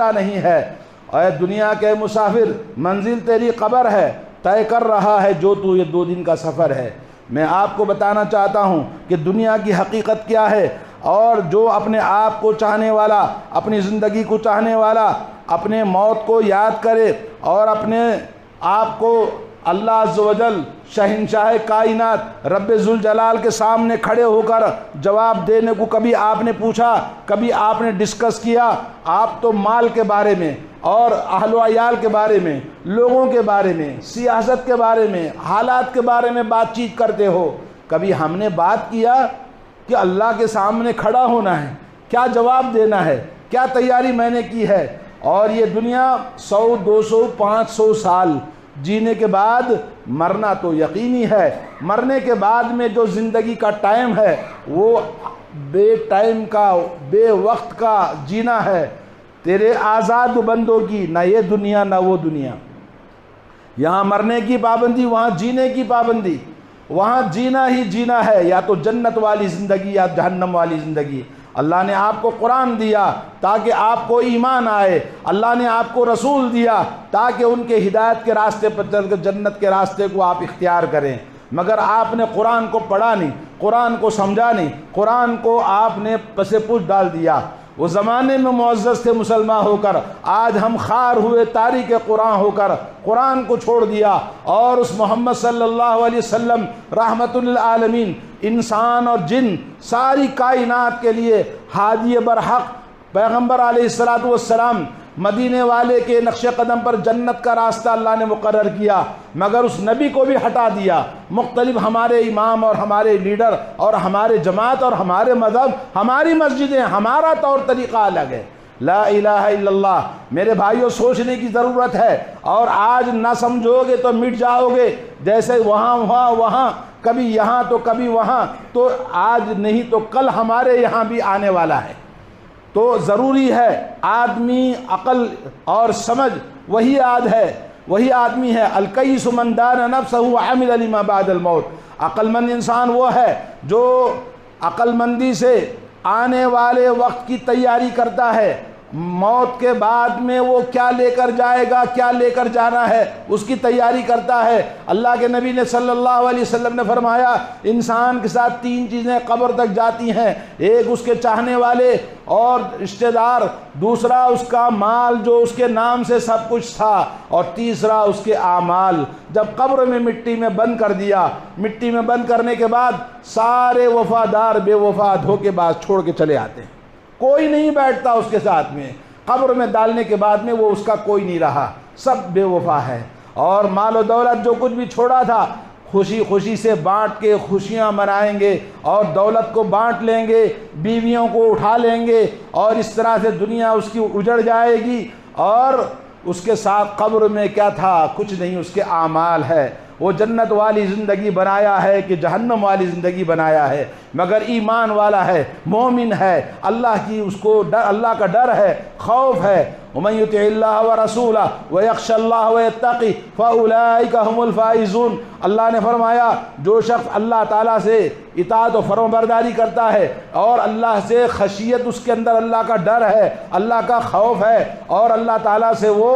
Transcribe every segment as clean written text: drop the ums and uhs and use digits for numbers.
नहीं है। और दुनिया के मुसाफिर, मंजिल तेरी कब्र है, तय कर रहा है जो तू ये 2 दिन का सफ़र है। मैं आपको बताना चाहता हूँ कि दुनिया की हकीकत क्या है। और जो अपने आप को चाहने वाला, अपनी ज़िंदगी को चाहने वाला, अपने मौत को याद करे और अपने आप को अल्लाह अज़्ज़ व जल शहंशाह कायनात रब्बे ज़ुल जलाल के सामने खड़े होकर जवाब देने को कभी आपने पूछा, कभी आपने डिस्कस किया? आप तो माल के बारे में और अहलो अयाल के बारे में, लोगों के बारे में, सियासत के बारे में, हालात के बारे में बातचीत करते हो। कभी हमने बात किया कि अल्लाह के सामने खड़ा होना है, क्या जवाब देना है, क्या तैयारी मैंने की है? और ये दुनिया 100, 200, 500 साल जीने के बाद मरना तो यकीनी है। मरने के बाद में जो ज़िंदगी का टाइम है वो बे टाइम का, बे वक्त का जीना है। तेरे आज़ाद बंदों की ना ये दुनिया ना वो दुनिया। यहाँ मरने की पाबंदी, वहाँ जीने की पाबंदी। वहाँ जीना ही जीना है, या तो जन्नत वाली ज़िंदगी या जहन्नम वाली ज़िंदगी। अल्लाह ने आपको कुरान दिया ताकि आपको ईमान आए। अल्लाह ने आपको रसूल दिया ताकि उनके हिदायत के रास्ते पर चल कर जन्नत के रास्ते को आप इख्तियार करें। मगर आपने कुरान को पढ़ा नहीं, कुरान को समझा नहीं, कुरान को आपने पसे पूछ डाल दिया। वो ज़माने में मुअज़्ज़ज़ थे मुसलमान होकर, आज हम खार हुए तारीक़ कुरान होकर कुरान को छोड़ दिया और उस मोहम्मद सल्लल्लाहु अलैहि वसल्लम रहमतुल आलमीन, इंसान और जिन सारी कायनात के लिए हादी बरहक़ पैगम्बर अलैहिस्सलातु वस्सलाम, मदीने वाले के नक्श कदम पर जन्नत का रास्ता अल्लाह ने मुकर्रर किया, मगर उस नबी को भी हटा दिया। मुख्तलिफ हमारे इमाम और हमारे लीडर और हमारे जमात और हमारे मज़हब, हमारी मस्जिदें, हमारा तौर तरीक़ा अलग है। ला इलाहा इल्लल्लाह। मेरे भाइयों, सोचने की ज़रूरत है। और आज ना समझोगे तो मिट जाओगे। जैसे वहाँ कभी यहाँ तो कभी वहाँ, तो आज नहीं तो कल हमारे यहाँ भी आने वाला है। तो ज़रूरी है आदमी अक़ल और समझ, वही आदमी है। अलकय्यिसु मन दाना नफ्सहु व अमिल लिमा बअदल मौत। अक़लमंद इंसान वो है जो अक़लमंदी से आने वाले वक्त की तैयारी करता है। मौत के बाद में वो क्या लेकर जाएगा, क्या लेकर जाना है, उसकी तैयारी करता है। अल्लाह के नबी ने सल्लल्लाहु अलैहि वसल्लम ने फरमाया, इंसान के साथ 3 चीज़ें कब्र तक जाती हैं। एक उसके चाहने वाले और रिश्तेदार, दूसरा उसका माल जो उसके नाम से सब कुछ था, और तीसरा उसके आमाल। जब कब्र में मिट्टी में बंद कर दिया, मिट्टी में बंद करने के बाद सारे वफादार बेवफा धोखेबाज छोड़ के चले आते हैं। कोई नहीं बैठता उसके साथ में। कब्र में डालने के बाद में वो उसका कोई नहीं रहा, सब बेवफा है। और माल और दौलत जो कुछ भी छोड़ा था, खुशी खुशी से बांट के खुशियां मनाएंगे और दौलत को बांट लेंगे, बीवियों को उठा लेंगे, और इस तरह से दुनिया उसकी उजड़ जाएगी। और उसके साथ कब्र में क्या था? कुछ नहीं, उसके आमाल है। वो जन्नत वाली ज़िंदगी बनाया है कि जहन्नम वाली ज़िंदगी बनाया है। मगर ईमान वाला है, मोमिन है, अल्लाह की उसको डर, अल्लाह का डर है, खौफ है। वमन युतिइल्लाह व रसूलहु व यख्शल्लाह व यत्तक़ी फउलाइका हुमुल फाइज़ून। अल्लाह ने फरमाया, जो शख्स अल्लाह ताला से इताअत और फरमाबरदारी करता है और अल्लाह से खशियत, उसके अंदर अल्लाह का डर है, अल्लाह का खौफ है, और अल्लाह ताला से वो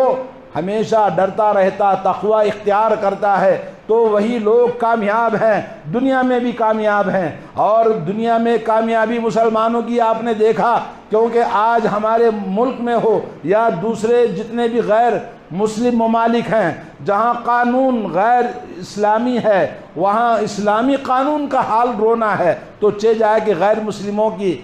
हमेशा डरता रहता, तक़वा इख्तियार करता है, तो वही लोग कामयाब हैं, दुनिया में भी कामयाब हैं। और दुनिया में कामयाबी मुसलमानों की आपने देखा, क्योंकि आज हमारे मुल्क में हो या दूसरे जितने भी गैर मुस्लिम ममालिक हैं, जहाँ कानून गैर इस्लामी है, वहाँ इस्लामी कानून का हाल रोना है। तो चे जाए कि गैर मुस्लिमों की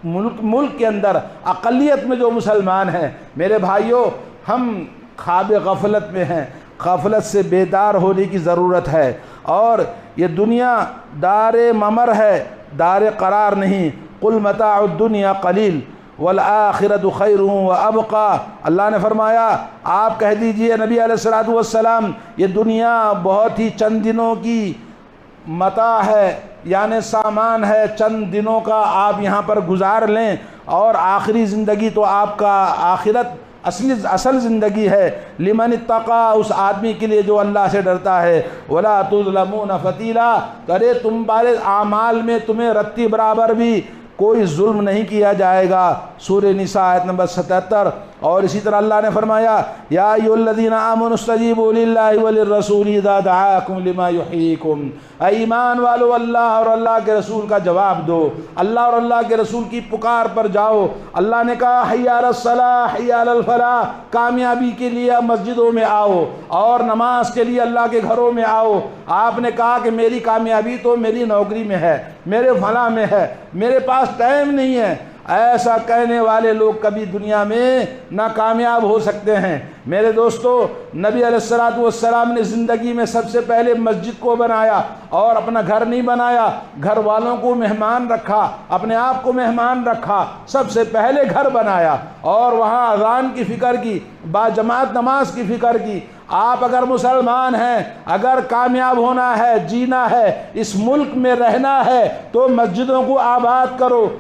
मुल्क के अंदर अक़लियत में जो मुसलमान हैं, मेरे भाइयों, हम ख्वाब गफलत में हैं। गफलत से बेदार होने की ज़रूरत है। और ये दुनिया दारे ममर है, दारे करार नहीं। कुल मताउद दुनिया कलील वल आखिरतु खैरुन व अबका। अल्लाह ने फरमाया, आप कह दीजिए नबी अलैहिस्सलातु वस्सलाम, ये दुनिया बहुत ही चंद दिनों की मता है, यानी सामान है, चंद दिनों का आप यहाँ पर गुजार लें, और आखिरी ज़िंदगी तो आपका आखिरत असल ज़िंदगी है। लिमन इत्तक़ा, उस आदमी के लिए जो अल्लाह से डरता है। वला तुज़लमून फ़तीला, करे तुम बारे आमाल में तुम्हें रत्ती बराबर भी कोई जुल्म नहीं किया जाएगा। सूरह निसा आयत नंबर 77। और इसी तरह अल्लाह ने फरमाया या अय्युहल्लज़ीना आमनुस्तजीबू लिल्लाहि व लिर्रसूली इज़ा दआकुम लिमा युहयीकुम, ईमान वालो अल्लाह और अल्लाह के रसूल का जवाब दो, अल्लाह और अल्लाह के रसूल की पुकार पर जाओ। अल्लाह ने कहा हय्या अलस सलाह हय्या अलल फलाह, कामयाबी के लिए मस्जिदों में आओ और नमाज के लिए अल्लाह के घरों में आओ। आपने कहा कि मेरी कामयाबी तो मेरी नौकरी में है, मेरे फलाह में है, मेरे पास टाइम नहीं है। ऐसा कहने वाले लोग कभी दुनिया में ना कामयाब हो सकते हैं। मेरे दोस्तों, नबी अलैहिस्सलातु वस्सलाम ने ज़िंदगी में सबसे पहले मस्जिद को बनाया और अपना घर नहीं बनाया, घर वालों को मेहमान रखा, अपने आप को मेहमान रखा, सबसे पहले घर बनाया और वहाँ अज़ान की फ़िक्र की, बाजमात नमाज की फ़िक्र की। आप अगर मुसलमान हैं, अगर कामयाब होना है, जीना है, इस मुल्क में रहना है, तो मस्जिदों को आबाद करो।